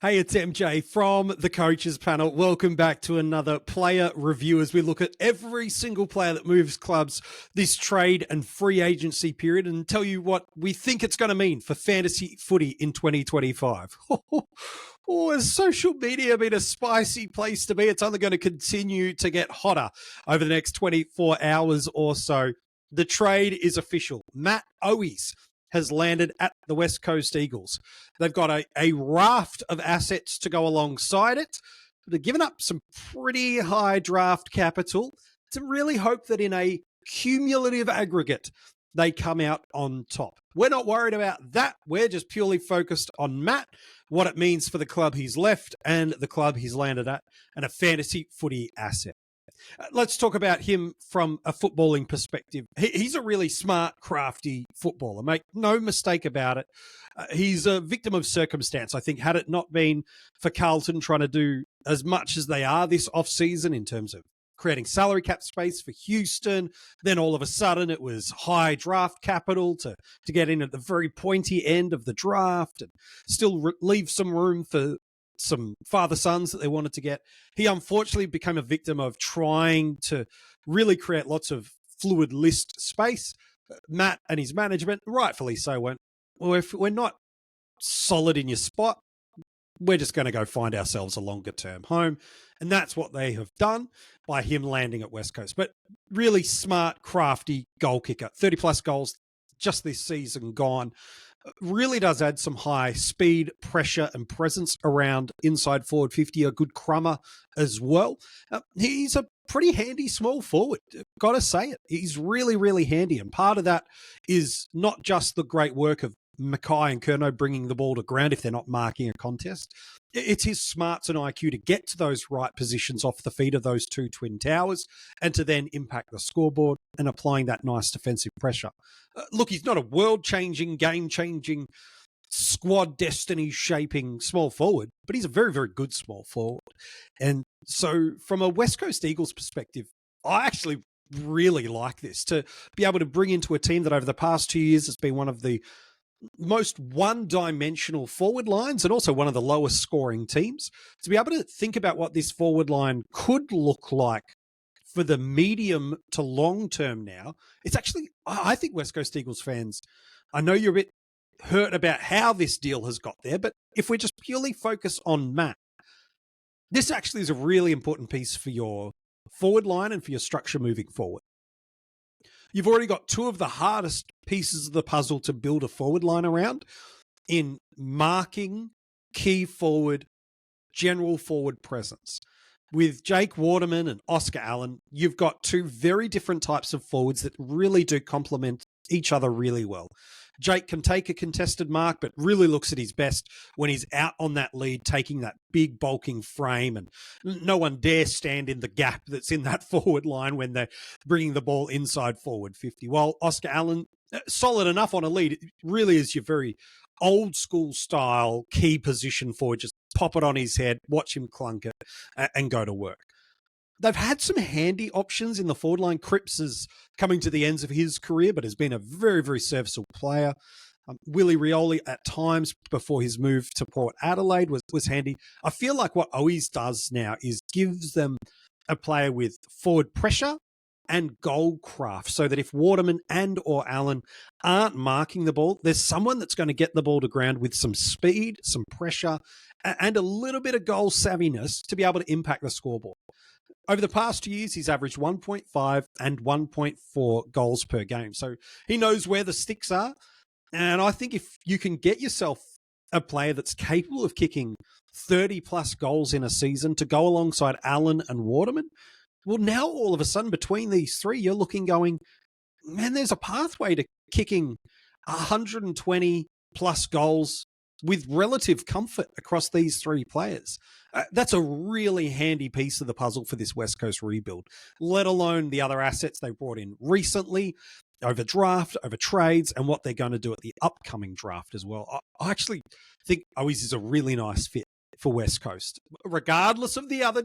Hey, it's MJ from the Coaches Panel. Welcome back to another player review as we look at every single player that moves clubs this trade and free agency period and tell you what we think it's going to mean for fantasy footy in 2025. Has social media been a spicy place to be? It's only going to continue to get hotter over the next 24 hours or so. The trade is official. Matt Owies has landed at the West Coast Eagles. They've got a raft of assets to go alongside it. They've given up some pretty high draft capital to really hope that in a cumulative aggregate, they come out on top. We're not worried about that. We're just purely focused on Matt, what it means for the club he's left and the club he's landed at, and a fantasy footy asset. Let's talk about him from a footballing perspective. He's a really smart, crafty footballer. Make no mistake about it. He's a victim of circumstance. I think had it not been for Carlton trying to do as much as they are this offseason in terms of creating salary cap space for Houston, then all of a sudden it was high draft capital to get in at the very pointy end of the draft and still leave some room for some father-sons that they wanted to get. He unfortunately became a victim of trying to really create lots of fluid list space. Matt and his management, rightfully so, went, well, if we're not solid in your spot, we're just going to go find ourselves a longer-term home. And that's what they have done by him landing at West Coast. But really smart, crafty goal kicker. 30-plus goals just this season gone. Really does add some high speed, pressure, and presence around inside forward 50, a good crummer as well. He's a pretty handy small forward, got to say it. He's really, really handy. And part of that is not just the great work of Mackay and Curnow bringing the ball to ground if they're not marking a contest. It's his smarts and IQ to get to those right positions off the feet of those two twin towers and to then impact the scoreboard and applying that nice defensive pressure. Look, he's not a world-changing, game-changing, squad destiny-shaping small forward, but he's a very, very good small forward. And so from a West Coast Eagles perspective, I actually really like this, to be able to bring into a team that over the past 2 years has been one of the most one-dimensional forward lines and also one of the lowest scoring teams, to be able to think about what this forward line could look like for the medium to long term now. It's actually, I think West Coast Eagles fans, I know you're a bit hurt about how this deal has got there, but if we just purely focus on Matt, this actually is a really important piece for your forward line and for your structure moving forward. You've already got two of the hardest pieces of the puzzle to build a forward line around in marking, key forward, general forward presence. With Jake Waterman and Oscar Allen, you've got two very different types of forwards that really do complement each other really well. Jake can take a contested mark, but really looks at his best when he's out on that lead, taking that big bulking frame, and no one dare stand in the gap that's in that forward line when they're bringing the ball inside forward 50. While Oscar Allen, solid enough on a lead, it really is your very old school style key position forward. Just pop it on his head, watch him clunk it, and go to work. They've had some handy options in the forward line. Cripps is coming to the ends of his career, but has been a very, very serviceable player. Willie Rioli at times before his move to Port Adelaide was handy. I feel like what Owois does now is gives them a player with forward pressure and goal craft, so that if Waterman and or Allen aren't marking the ball, there's someone that's going to get the ball to ground with some speed, some pressure, and a little bit of goal savviness to be able to impact the scoreboard. Over the past 2 years, he's averaged 1.5 and 1.4 goals per game. So he knows where the sticks are. And I think if you can get yourself a player that's capable of kicking 30-plus goals in a season to go alongside Allen and Waterman, well, now all of a sudden between these three, you're looking going, man, there's a pathway to kicking 120-plus goals with relative comfort across these three players. That's a really handy piece of the puzzle for this West Coast rebuild, let alone the other assets they brought in recently, over draft, over trades, and what they're going to do at the upcoming draft as well. I actually think Owies is a really nice fit for West Coast. Regardless of the other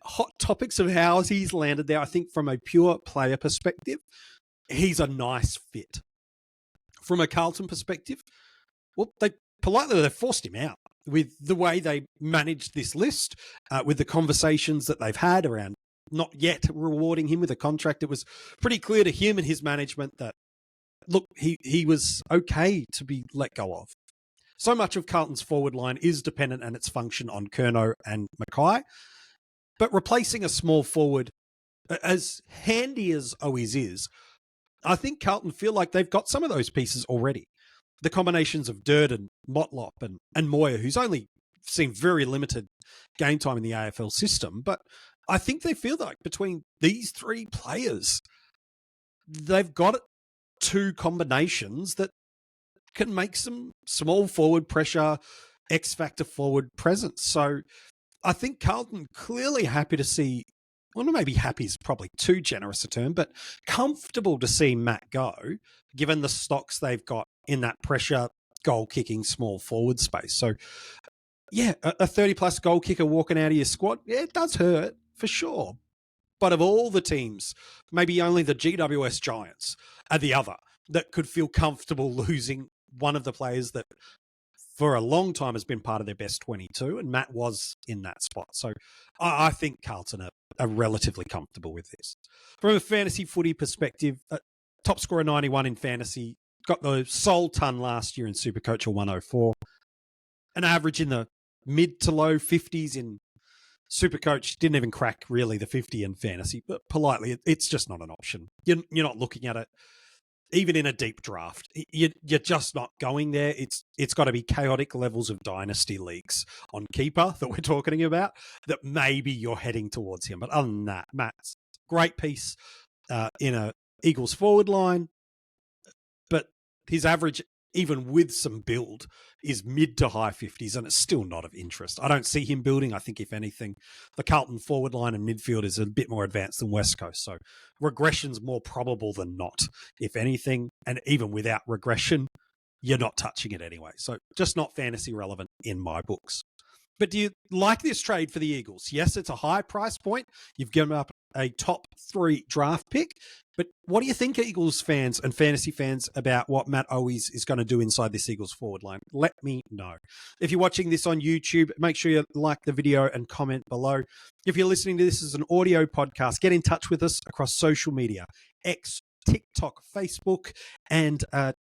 hot topics of how he's landed there, I think from a pure player perspective, he's a nice fit. From a Carlton perspective, well, they forced him out. with the way they managed this list, with the conversations that they've had around not yet rewarding him with a contract. It was pretty clear to him and his management that, look, he was okay to be let go of. So much of Carlton's forward line is dependent and its function on Curnow and Mackay, but replacing a small forward, as handy as Owies is, I think Carlton feel like they've got some of those pieces already. The combinations of Durden, Motlop and Moyer, who's only seen very limited game time in the AFL system, but I think they feel like between these three players, they've got two combinations that can make some small forward pressure, X-factor forward presence. So I think Carlton clearly happy to see, well, maybe happy is probably too generous a term, but comfortable to see Matt go, given the stocks they've got in that pressure, goal-kicking, small forward space. So, yeah, a 30-plus goal kicker walking out of your squad, yeah, it does hurt, for sure. But of all the teams, maybe only the GWS Giants are the other that could feel comfortable losing one of the players that for a long time has been part of their best 22, and Matt was in that spot. So I think Carlton are relatively comfortable with this. From a fantasy footy perspective, top scorer 91 in fantasy, got the sole ton last year in SuperCoach 104, an average in the mid to low 50s in SuperCoach, didn't even crack really the 50 in fantasy, but politely, it's just not an option. You're not looking at it. Even in a deep draft, you're just not going there. It's got to be chaotic levels of dynasty leagues on keeper that we're talking about that maybe you're heading towards him. But other than that, Matt's great piece in a Eagles forward line, but his average, even with some build, is mid to high 50s, and it's still not of interest. I don't see him building. I think, if anything, the Carlton forward line and midfield is a bit more advanced than West Coast. So regression's more probable than not, if anything. And even without regression, you're not touching it anyway. So just not fantasy relevant in my books. But do you like this trade for the Eagles? Yes, it's a high price point. You've given up a top 3 draft pick. But what do you think, Eagles fans and fantasy fans, about what Matt Owies is going to do inside this Eagles forward line? Let me know. If you're watching this on YouTube, make sure you like the video and comment below. If you're listening to this as an audio podcast, get in touch with us across social media, X, TikTok, Facebook, and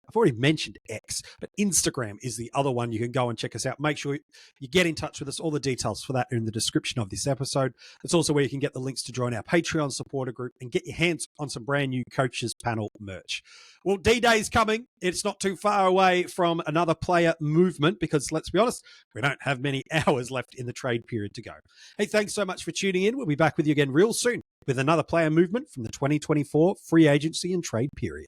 I've already mentioned X, but Instagram is the other one. You can go and check us out. Make sure you get in touch with us. All the details for that are in the description of this episode. It's also where you can get the links to join our Patreon supporter group and get your hands on some brand new Coaches Panel merch. Well, D-Day is coming. It's not too far away from another player movement because, let's be honest, we don't have many hours left in the trade period to go. Hey, thanks so much for tuning in. We'll be back with you again real soon with another player movement from the 2024 free agency and trade period.